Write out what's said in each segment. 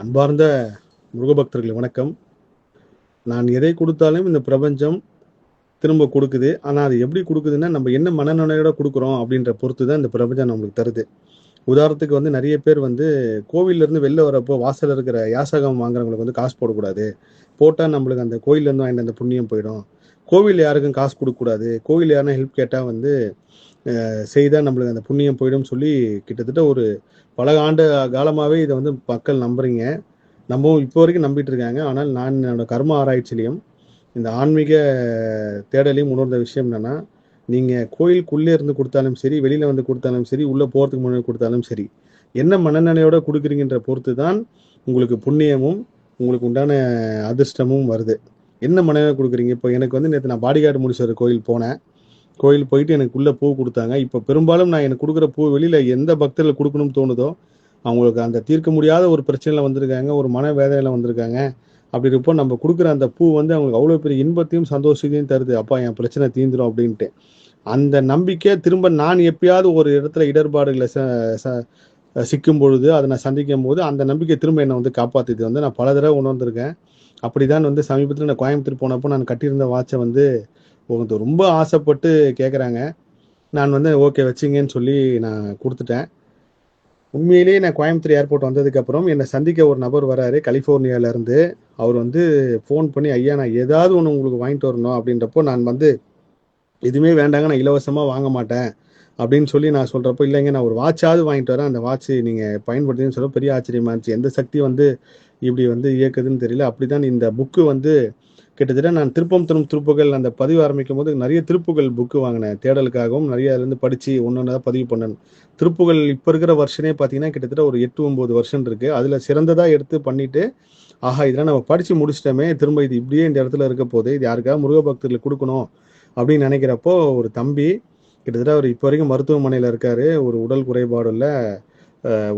அன்பார்ந்த முருகபக்தர்கள் வணக்கம். நான் எதை கொடுத்தாலும் இந்த பிரபஞ்சம் திரும்ப கொடுக்குது. ஆனால் அது எப்படி கொடுக்குதுன்னா, நம்ம என்ன மனநிலையோட கொடுக்குறோம் அப்படின்ற பொறுத்து தான் இந்த பிரபஞ்சம் நம்மளுக்கு தருது. உதாரணத்துக்கு நிறைய பேர் கோவில்ல இருந்து வெளில வரப்போ வாசல்ல இருக்கிற யாசகம் வாங்குறவங்களுக்கு காசு போடக்கூடாது. போட்டால் நம்மளுக்கு அந்த கோயிலேருந்து வாங்கிட்டு அந்த புண்ணியம் போயிடும். கோவில் யாருக்கும் காசு கொடுக்கக்கூடாது. கோவில் யாருன்னா ஹெல்ப் கேட்டால் செய்தால் நம்மளுக்கு அந்த புண்ணியம் போயிடும் சொல்லி கிட்டத்தட்ட ஒரு பல ஆண்டு காலமாகவே இதை மக்கள் நம்புறீங்க. நம்பவும் இப்போ வரைக்கும் நம்பிட்டு இருக்காங்க. ஆனால் நான் என்னோட கர்ம ஆராய்ச்சியிலையும் இந்த ஆன்மீக தேடலையும் உணர்ந்த விஷயம் என்னன்னா, நீங்கள் கோயிலுக்குள்ளே இருந்து கொடுத்தாலும் சரி, வெளியில் கொடுத்தாலும் சரி, உள்ளே போகிறதுக்கு முன்னாடி கொடுத்தாலும் சரி, என்ன மனநிலையோட கொடுக்குறீங்கன்ற பொறுத்து தான் உங்களுக்கு புண்ணியமும் உங்களுக்கு உண்டான அதிர்ஷ்டமும் வருது. என்ன மனநிலை கொடுக்குறீங்க? இப்போ எனக்கு நேற்று நான் பாடிகார்டு முடிச்ச கோயில் போனேன். கோயில் போயிட்டு எனக்கு உள்ள பூ கொடுத்தாங்க. இப்போ பெரும்பாலும் நான் எனக்கு கொடுக்குற பூ வெளியில் எந்த பக்தர்கள் கொடுக்கணும்னு தோணுதோ, அவங்களுக்கு அந்த தீர்க்க முடியாத ஒரு பிரச்சனையில் வந்திருக்காங்க, ஒரு மன வேதனையில் வந்திருக்காங்க. அப்படி இருப்போ நம்ம கொடுக்குற அந்த பூ அவங்களுக்கு அவ்வளோ பெரிய இன்பத்தையும் சந்தோஷத்தையும் தருது. அப்பா என் பிரச்சனை தீந்துடும் அப்படின்ட்டு. அந்த நம்பிக்கை திரும்ப நான் எப்பயாவது ஒரு இடத்துல இடர்பாடுகளை சிக்கும் பொழுது, அதை நான் சந்திக்கும் போது அந்த நம்பிக்கை திரும்ப என்னை காப்பாற்றுது நான் பல தடவை உணர்ந்திருக்கேன். அப்படிதான் சமீபத்தில் நான் கோயம்புத்தூர் போனப்போ நான் கட்டியிருந்த வாட்சை உங்களுக்கு ரொம்ப ஆசைப்பட்டு கேட்குறாங்க. நான் ஓகே வச்சிங்கன்னு சொல்லி நான் கொடுத்துட்டேன். உண்மையிலேயே நான் கோயம்புத்தூர் ஏர்போர்ட் வந்ததுக்கப்புறம் என்னை சந்திக்க ஒரு நபர் வராரு கலிஃபோர்னியாவிலேருந்து. அவர் ஃபோன் பண்ணி, ஐயா நான் ஏதாவது ஒன்று உங்களுக்கு வாங்கிட்டு வரணும் அப்படின்றப்போ, நான் எதுவுமே வேண்டாங்க, நான் இலவசமாக வாங்க மாட்டேன் அப்படின்னு சொல்லி நான் சொல்கிறப்போ, இல்லைங்க நான் ஒரு வாட்சாவது வாங்கிட்டு வரேன், அந்த வாட்ச் நீங்கள் பயன்படுத்தின்னு சொல்ல பெரிய ஆச்சரியமா இருந்துச்சு. எந்த சக்தி இப்படி இயக்குதுன்னு தெரியல. அப்படி தான் இந்த புக்கு கிட்டத்தட்ட நான் திருப்பம் தரும் திருப்புகள் அந்த பதிவு ஆரம்பிக்கும் போது நிறைய திருப்புகள் புக்கு வாங்கினேன் தேடலுக்காகவும். நிறைய அதுலேருந்து படித்து ஒன்று தான் பதிவு பண்ணேன். திருப்புகள் இப்போ இருக்கிற வருஷனே பார்த்தீங்கன்னா கிட்டத்தட்ட ஒரு 8-9 வருஷம் இருக்குது. அதில் சிறந்ததாக எடுத்து பண்ணிவிட்டு, ஆஹா இதெல்லாம் நம்ம படித்து முடிச்சிட்டோமே, திரும்ப இது இப்படியே இந்த இடத்துல இருக்க போது, இது யாருக்காவது முருக பக்தர்களுக்கு கொடுக்கணும் அப்படின்னு நினைக்கிறப்போ, ஒரு தம்பி கிட்டத்தட்ட அவர் இப்போ வரைக்கும் மருத்துவமனையில் இருக்கார். ஒரு உடல் குறைபாடுள்ள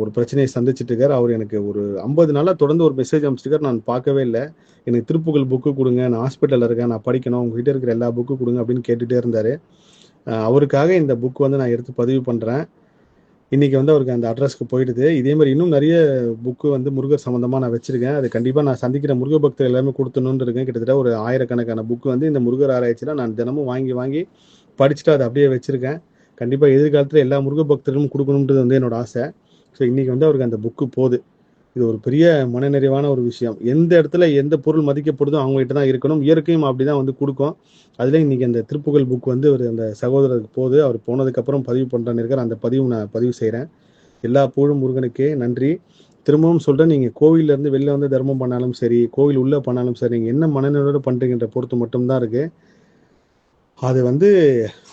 ஒரு பிரச்சனையை சந்திச்சுட்டு இருக்கார். அவர் எனக்கு ஒரு 50 நாளாக தொடர்ந்து ஒரு மெசேஜ் அனுப்பிச்சிருக்கார். நான் பார்க்கவே இல்லை. எனக்கு திருப்புகள் புக்கு கொடுங்க, நான் ஹாஸ்பிட்டலில் இருக்கேன், நான் படிக்கணும், உங்ககிட்ட இருக்கிற எல்லா புக்கு கொடுங்க அப்படின்னு கேட்டுகிட்டே இருந்தார். அவருக்காக இந்த புக் நான் எடுத்து பதிவு பண்ணுறேன். இன்றைக்கி அவருக்கு அந்த அட்ரஸ்க்கு போயிடுது. இதே மாதிரி இன்னும் நிறைய புக்கு முருகர் சம்மந்தமாக நான் வச்சுருக்கேன். அது கண்டிப்பாக நான் சந்திக்கிற முருக பக்தர் எல்லாமே கொடுத்தணுன்னு இருக்கேன். கிட்டத்தட்ட ஒரு 1000கணக்கான புக்கு இந்த முருகர் ஆராய்ச்சியில் நான் தினமும் வாங்கி படிச்சுட்டு அதை அப்படியே வச்சுருக்கேன். கண்டிப்பாக எதிர்காலத்தில் எல்லா முருக பக்தர்களும் கொடுக்கணுன்றது என்னோட ஆசை. ஸோ இன்றைக்கி அவருக்கு அந்த புக்கு போகுது. இது ஒரு பெரிய மனநிறைவான ஒரு விஷயம். எந்த இடத்துல எந்த பொருள் மதிக்கப்படுதோ அவங்ககிட்ட தான் இருக்கணும். இயற்கையும் அப்படி தான் கொடுக்கும். அதில் இன்றைக்கி அந்த திருப்புகழ் புக் ஒரு அந்த சகோதரருக்கு போகுது. அவர் போனதுக்கப்புறம் பதிவு பண்ணுறேன்னு இருக்கார். அந்த பதிவு நான் பதிவு செய்கிறேன். எல்லா புகழும் முருகனுக்கே நன்றி. திரும்பவும் சொல்கிறேன், நீங்கள் கோவிலேருந்து வெளில தர்மம் பண்ணாலும் சரி, கோவில் உள்ளே பண்ணாலும் சரி, நீங்கள் என்ன மனநிலையோடு பண்ணுறீங்கன்ற பொறுத்து மட்டும்தான் இருக்குது. அது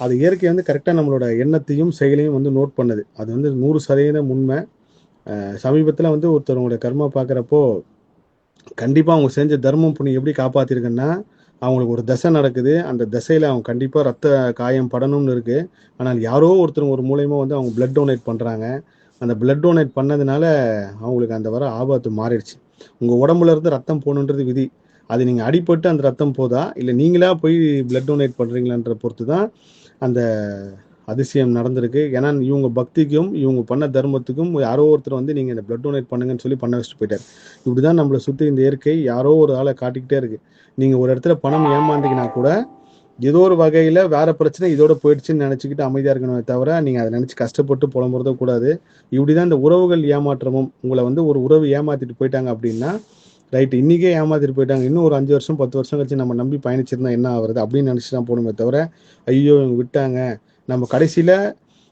அது இயற்கை கரெக்டாக நம்மளோட எண்ணத்தையும் செயலையும் நோட் பண்ணுது. அது 100% உண்மை. சமீபத்தில் ஒருத்தவங்களோட கர்மா பார்க்குறப்போ, கண்டிப்பாக அவங்க செஞ்ச தர்மம் புண்ணியம் எப்படி காப்பாற்றிருக்குன்னா, அவங்களுக்கு ஒரு தசை நடக்குது. அந்த தசையில் அவங்க கண்டிப்பாக ரத்த காயம் படணும்னு இருக்குது. ஆனால் யாரோ ஒருத்தர் ஒரு மூலயமா அவங்க பிளட் டொனேட் பண்ணுறாங்க. அந்த பிளட் டொனேட் பண்ணதுனால அவங்களுக்கு அந்த வர ஆபத்து மாறிடுச்சு. உங்கள் உடம்புல இருந்து ரத்தம் போகணுன்றது விதி. அது நீங்கள் அடிபட்டு அந்த ரத்தம் போதா, இல்லை நீங்களா போய் பிளட் டொனேட் பண்ணுறீங்களான்ற பொறுத்து தான் அந்த அதிசயம் நடந்திருக்கு. ஏன்னா இவங்க பக்திக்கும் இவங்க பண்ண தர்மத்துக்கும் யாரோ ஒருத்தர் நீங்கள் இந்த பிளட் டொனேட் பண்ணுங்கன்னு சொல்லி பண்ண வச்சுட்டு போயிட்டார். இப்படி தான் நம்மளை சுற்றி இந்த இயற்கை யாரோ ஒரு ஆளை காட்டிக்கிட்டே இருக்குது. நீங்கள் ஒரு இடத்துல பணம் ஏமாந்தீங்கன்னா கூட ஏதோ ஒரு வகையில் வேறு பிரச்சனை இதோட போயிடுச்சுன்னு நினச்சிக்கிட்டு அமைதியாக இருக்கணுமே தவிர, நீங்கள் அதை நினச்சி கஷ்டப்பட்டு புலம்புறதோ கூடாது. இப்படி தான் இந்த உறவுகள் ஏமாற்றமும். உங்களை ஒரு உறவு ஏமாற்றிட்டு போயிட்டாங்க அப்படின்னா, ரைட்டு இன்றைக்கே ஏமாற்றிட்டு போயிட்டாங்க, இன்னும் ஒரு 5 வருஷம் 10 வருஷம் கழிச்சு நம்ம நம்பி பயணிச்சிருந்தா என்ன ஆகுறது அப்படின்னு நினச்சி தான் போகணுமே தவிர, ஐயோ இவங்க விட்டாங்க, நம்ம கடைசியில்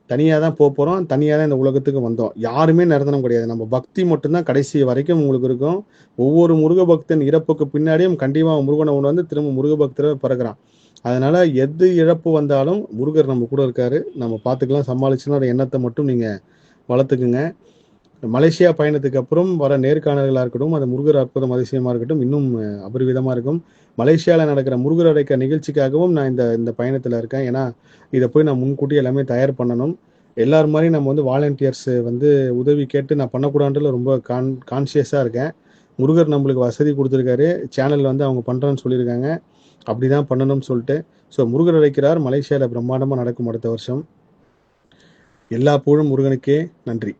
தனியாக தான் போகிறோம், தனியாக தான் இந்த உலகத்துக்கு வந்தோம், யாருமே நிரந்தரம் கிடையாது, நம்ம பக்தி மட்டும்தான் கடைசி வரைக்கும் உங்களுக்கு இருக்கும். ஒவ்வொரு முருக பக்தன் இறப்புக்கு பின்னாடியும் கண்டிப்பாக முருகனை திரும்ப முருக பக்தரை பிறகுறான். அதனால் எது இழப்பு வந்தாலும் முருகர் நம்ம கூட இருக்கார், நம்ம பார்த்துக்கலாம், சமாளிச்சுன்னு எண்ணத்தை மட்டும் நீங்கள் வளர்த்துக்குங்க. மலேசியா பயணத்துக்கு அப்புறம் வர நேர்காணல்களாக இருக்கட்டும், அது முருகர் அற்புதம் அதிசயமாக இருக்கட்டும், இன்னும் அபரிவிதமாக இருக்கும். மலேசியாவில் நடக்கிற முருகர் அடைக்க நிகழ்ச்சிக்காகவும் நான் இந்த பயணத்தில் இருக்கேன். ஏன்னா இதை போய் நான் முன்கூட்டி எல்லாமே தயார் பண்ணணும். எல்லார் மாதிரியும் நம்ம வாலண்டியர்ஸ் உதவி கேட்டு நான் பண்ணக்கூடாதுல ரொம்ப கான்சியஸாக இருக்கேன். முருகர் நம்மளுக்கு வசதி கொடுத்துருக்காரு, சேனல் அவங்க பண்ணுறேன்னு சொல்லியிருக்காங்க, அப்படி தான் பண்ணணும்னு சொல்லிட்டு. ஸோ முருகர் அழைக்கிறார் மலேசியாவில் பிரம்மாண்டமாக நடக்கும் அடுத்த வருஷம். எல்லா புகழும் முருகனுக்கே. நன்றி.